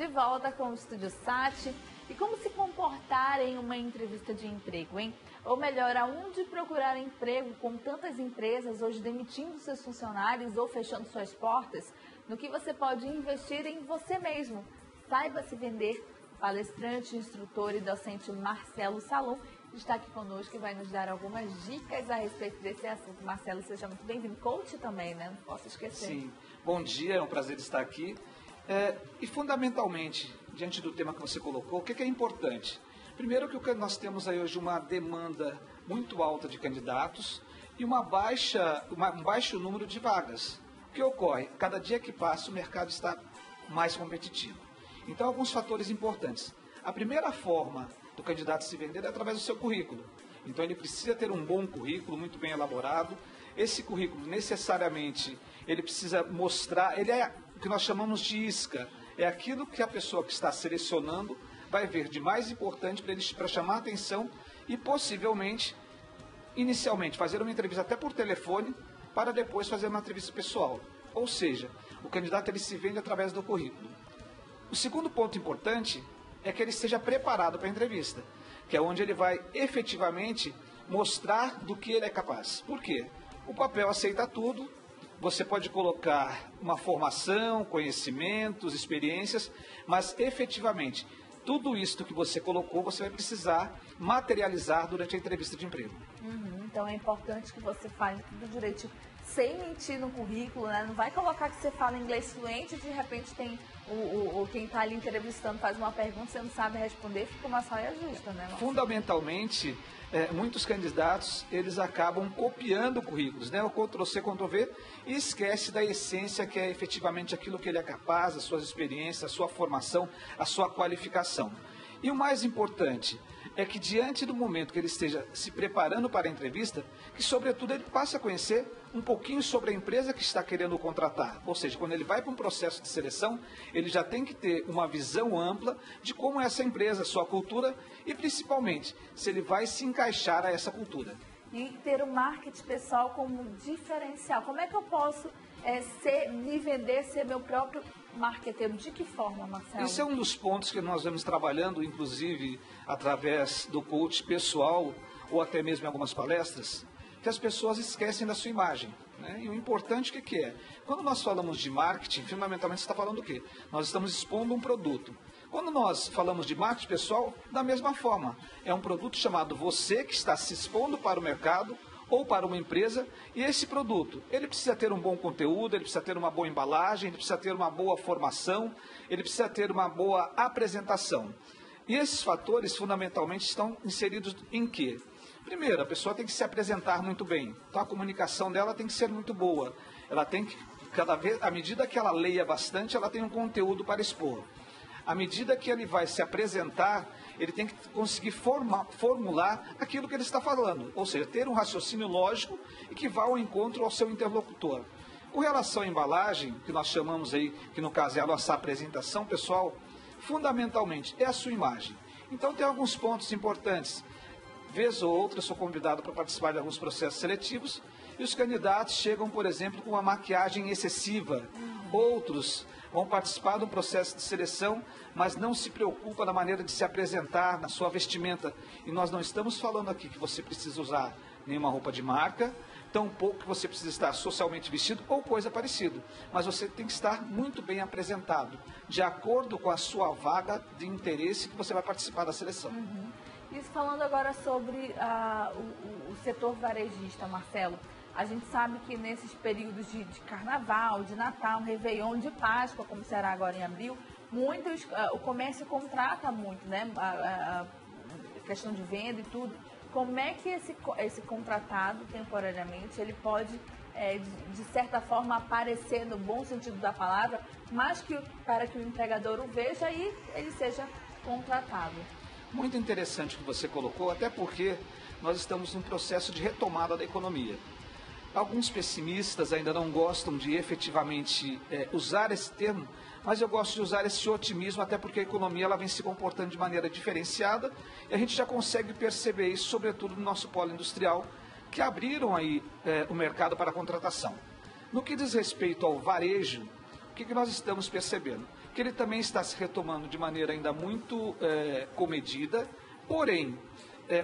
De volta com o Estúdio Sat. E como se comportar em uma entrevista de emprego, hein? Ou melhor, aonde procurar emprego com tantas empresas hoje demitindo seus funcionários ou fechando suas portas? No que você pode investir em você mesmo. Saiba se vender. O palestrante, instrutor e docente Marcelo Salum está aqui conosco e vai nos dar algumas dicas a respeito desse assunto. Marcelo, seja muito bem-vindo. Coach também, né? Não posso esquecer. Sim. Bom dia, é um prazer estar aqui. E fundamentalmente, diante do tema que você colocou, o que é importante? Primeiro que nós temos aí hoje uma demanda muito alta de candidatos e um baixo número de vagas. O que ocorre? Cada dia que passa o mercado está mais competitivo. Então, alguns fatores importantes. A primeira forma do candidato se vender é através do seu currículo. Então, ele precisa ter um bom currículo, muito bem elaborado. Esse currículo, necessariamente, ele precisa mostrar, ele é o que nós chamamos de isca. É aquilo que a pessoa que está selecionando vai ver de mais importante para chamar a atenção e, possivelmente, inicialmente, fazer uma entrevista até por telefone, para depois fazer uma entrevista pessoal. Ou seja, o candidato ele se vende através do currículo. O segundo ponto importante é que ele esteja preparado para a entrevista, que é onde ele vai efetivamente mostrar do que ele é capaz. Por quê? O papel aceita tudo, você pode colocar uma formação, conhecimentos, experiências, mas efetivamente tudo isso que você colocou, você vai precisar materializar durante a entrevista de emprego. Então é importante que você fale tudo direitinho, sem mentir no currículo, né? Não vai colocar que você fala inglês fluente e de repente tem quem está ali entrevistando faz uma pergunta, você não sabe responder, fica uma saia justa, né? Fundamentalmente, muitos candidatos, eles acabam copiando currículos, né? O Ctrl-C, Ctrl-V, e esquece da essência que é efetivamente aquilo que ele é capaz, as suas experiências, a sua formação, a sua qualificação. E o mais importante é que diante do momento que ele esteja se preparando para a entrevista, que sobretudo ele passe a conhecer um pouquinho sobre a empresa que está querendo contratar. Ou seja, quando ele vai para um processo de seleção, ele já tem que ter uma visão ampla de como é essa empresa, sua cultura e principalmente se ele vai se encaixar a essa cultura. E ter o marketing pessoal como diferencial. Como é que eu posso me vender, ser meu próprio marqueteiro? De que forma, Marcelo? Esse é um dos pontos que nós vamos trabalhando, inclusive, através do coach pessoal ou até mesmo em algumas palestras, que as pessoas esquecem da sua imagem, né? E o importante o que é? Quando nós falamos de marketing, fundamentalmente você está falando o quê? Nós estamos expondo um produto. Quando nós falamos de marketing pessoal, da mesma forma, é um produto chamado você que está se expondo para o mercado ou para uma empresa, e esse produto, ele precisa ter um bom conteúdo, ele precisa ter uma boa embalagem, ele precisa ter uma boa formação, ele precisa ter uma boa apresentação. E esses fatores, fundamentalmente, estão inseridos em quê? Primeiro, a pessoa tem que se apresentar muito bem, então a comunicação dela tem que ser muito boa, ela tem que, cada vez, à medida que ela leia bastante, ela tem um conteúdo para expor. À medida que ele vai se apresentar, ele tem que conseguir formular aquilo que ele está falando, ou seja, ter um raciocínio lógico e que vá ao encontro ao seu interlocutor. Com relação à embalagem, que nós chamamos aí, que no caso é a nossa apresentação pessoal, fundamentalmente é a sua imagem. Então tem alguns pontos importantes. Vez ou outra eu sou convidado para participar de alguns processos seletivos e os candidatos chegam, por exemplo, com uma maquiagem excessiva. Outros vão participar de um processo de seleção, mas não se preocupa na maneira de se apresentar, na sua vestimenta. E nós não estamos falando aqui que você precisa usar nenhuma roupa de marca, tampouco que você precisa estar socialmente vestido ou coisa parecida. Mas você tem que estar muito bem apresentado, de acordo com a sua vaga de interesse que você vai participar da seleção. Isso falando agora sobre o setor varejista, Marcelo. A gente sabe que nesses períodos de carnaval, de Natal, Réveillon, de Páscoa, como será agora em abril, o comércio contrata muito, né? A questão de venda e tudo. Como é que esse contratado, temporariamente, ele pode, de certa forma, aparecer no bom sentido da palavra, mas para que o empregador o veja e ele seja contratado? Muito interessante o que você colocou, até porque nós estamos num processo de retomada da economia. Alguns pessimistas ainda não gostam de efetivamente usar esse termo, mas eu gosto de usar esse otimismo, até porque a economia ela vem se comportando de maneira diferenciada e a gente já consegue perceber isso, sobretudo no nosso polo industrial, que abriram aí o mercado para a contratação. No que diz respeito ao varejo, o que nós estamos percebendo? que ele também está se retomando de maneira ainda muito comedida, porém,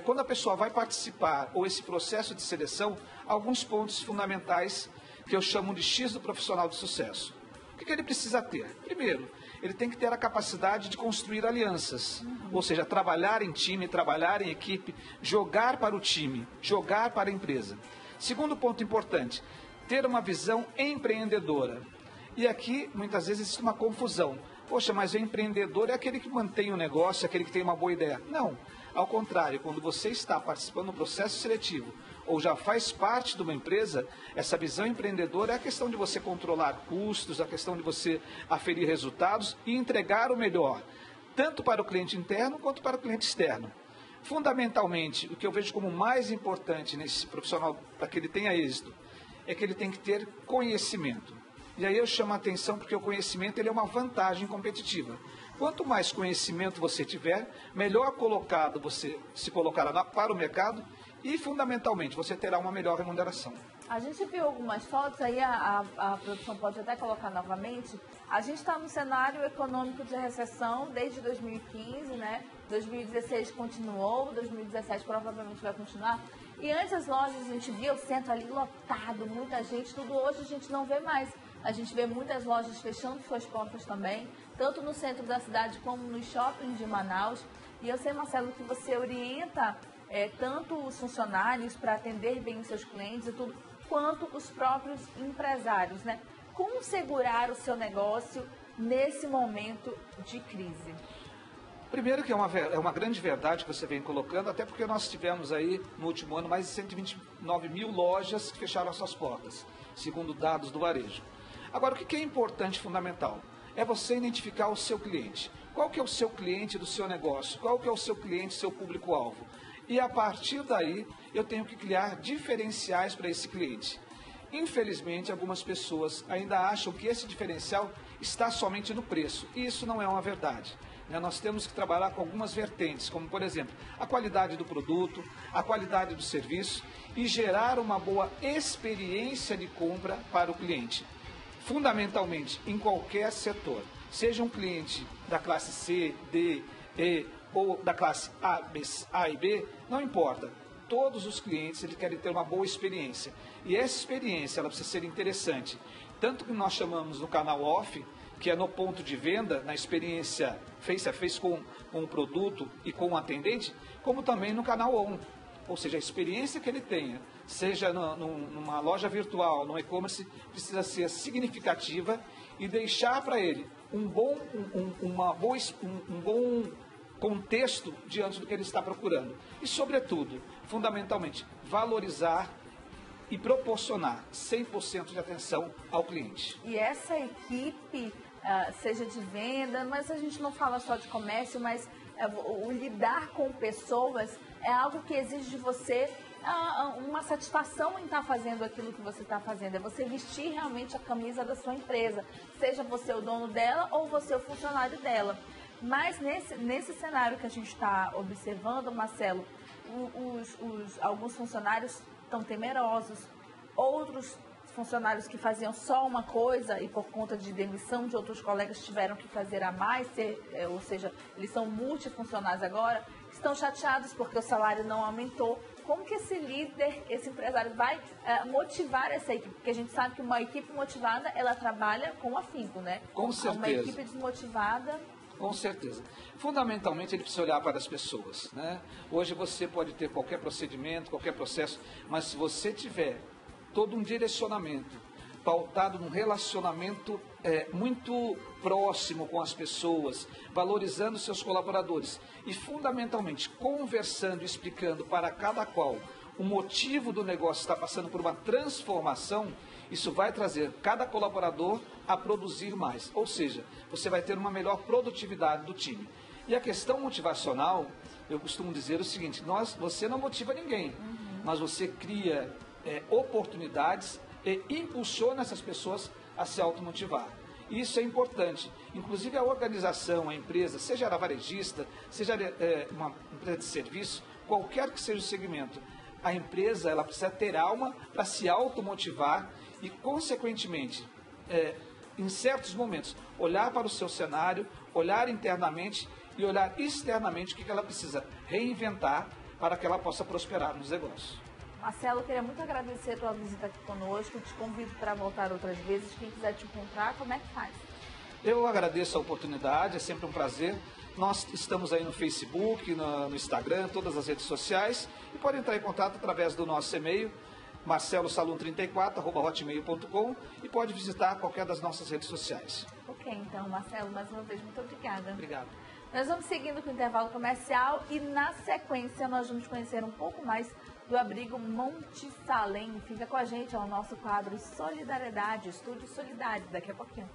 quando a pessoa vai participar, ou esse processo de seleção, alguns pontos fundamentais que eu chamo de X do profissional de sucesso. O que ele precisa ter? Primeiro, ele tem que ter a capacidade de construir alianças, ou seja, trabalhar em time, trabalhar em equipe, jogar para o time, jogar para a empresa. Segundo ponto importante, ter uma visão empreendedora. E aqui, muitas vezes, existe uma confusão. Poxa, mas o empreendedor é aquele que mantém o negócio, é aquele que tem uma boa ideia. Não, ao contrário, quando você está participando do processo seletivo ou já faz parte de uma empresa, essa visão empreendedora é a questão de você controlar custos, a questão de você aferir resultados e entregar o melhor, tanto para o cliente interno quanto para o cliente externo. Fundamentalmente, o que eu vejo como mais importante nesse profissional, para que ele tenha êxito, é que ele tem que ter conhecimento. E aí eu chamo a atenção porque o conhecimento ele é uma vantagem competitiva. Quanto mais conhecimento você tiver, melhor colocado você se colocará para o mercado e, fundamentalmente, você terá uma melhor remuneração. A gente viu algumas fotos, aí a produção pode até colocar novamente. A gente está no cenário econômico de recessão desde 2015, né? 2016 continuou, 2017 provavelmente vai continuar. E antes as lojas, a gente via o centro ali lotado, muita gente, tudo hoje a gente não vê mais. A gente vê muitas lojas fechando suas portas também, tanto no centro da cidade como nos shoppings de Manaus. E eu sei, Marcelo, que você orienta tanto os funcionários para atender bem os seus clientes e tudo, quanto os próprios empresários, né? Como segurar o seu negócio nesse momento de crise? Primeiro que é uma grande verdade que você vem colocando, até porque nós tivemos aí, no último ano, mais de 129 mil lojas que fecharam as suas portas, segundo dados do varejo. Agora, o que é importante, fundamental, é você identificar o seu cliente. Qual que é o seu cliente do seu negócio? Qual que é o seu cliente, seu público-alvo? E a partir daí, eu tenho que criar diferenciais para esse cliente. Infelizmente, algumas pessoas ainda acham que esse diferencial está somente no preço, e isso não é uma verdade. Nós temos que trabalhar com algumas vertentes, como, por exemplo, a qualidade do produto, a qualidade do serviço e gerar uma boa experiência de compra para o cliente. Fundamentalmente, em qualquer setor, seja um cliente da classe C, D, E ou da classe A e B, não importa. Todos os clientes eles querem ter uma boa experiência. E essa experiência ela precisa ser interessante. Tanto que nós chamamos no canal off, que é no ponto de venda, na experiência face a face com o produto e com o atendente, como também no canal on. Ou seja, a experiência que ele tenha, seja numa loja virtual, no e-commerce, precisa ser significativa e deixar para ele um bom contexto diante do que ele está procurando. E, sobretudo, fundamentalmente, valorizar e proporcionar 100% de atenção ao cliente. E essa equipe, seja de venda, mas a gente não fala só de comércio, mas o lidar com pessoas é algo que exige de você uma satisfação em estar fazendo aquilo que você está fazendo. É você vestir realmente a camisa da sua empresa, seja você o dono dela ou você o funcionário dela. Mas nesse cenário que a gente está observando, Marcelo, alguns funcionários estão temerosos, outros funcionários que faziam só uma coisa e por conta de demissão de outros colegas tiveram que fazer a mais, ou seja, eles são multifuncionais agora, estão chateados porque o salário não aumentou. Como que esse líder, esse empresário vai motivar essa equipe? Porque a gente sabe que uma equipe motivada, ela trabalha com afinco, né? Com certeza. Uma equipe desmotivada... Com certeza. Fundamentalmente, ele precisa olhar para as pessoas, né? Hoje você pode ter qualquer procedimento, qualquer processo, mas se você tiver todo um direcionamento pautado num relacionamento muito próximo com as pessoas, valorizando seus colaboradores e, fundamentalmente, conversando e explicando para cada qual o motivo do negócio está passando por uma transformação, isso vai trazer cada colaborador a produzir mais. Ou seja, você vai ter uma melhor produtividade do time. E a questão motivacional, eu costumo dizer o seguinte, você não motiva ninguém, mas você cria oportunidades e impulsiona essas pessoas a se automotivar. E isso é importante. Inclusive a organização, a empresa, seja ela varejista, seja uma empresa de serviço, qualquer que seja o segmento, a empresa ela precisa ter alma para se automotivar e, consequentemente, em certos momentos, olhar para o seu cenário, olhar internamente e olhar externamente o que ela precisa reinventar para que ela possa prosperar nos negócios. Marcelo, eu queria muito agradecer a tua visita aqui conosco, te convido para voltar outras vezes, quem quiser te encontrar, como é que faz? Eu agradeço a oportunidade, é sempre um prazer. Nós estamos aí no Facebook, no Instagram, todas as redes sociais e pode entrar em contato através do nosso e-mail, marcelosalum34@hotmail.com e pode visitar qualquer das nossas redes sociais. Ok, então, Marcelo, mais uma vez, muito obrigada. Obrigado. Nós vamos seguindo com o intervalo comercial e, na sequência, nós vamos conhecer um pouco mais do abrigo Monte Salem. Fica com a gente, é o nosso quadro Solidariedade, Estúdio Solidário, daqui a pouquinho.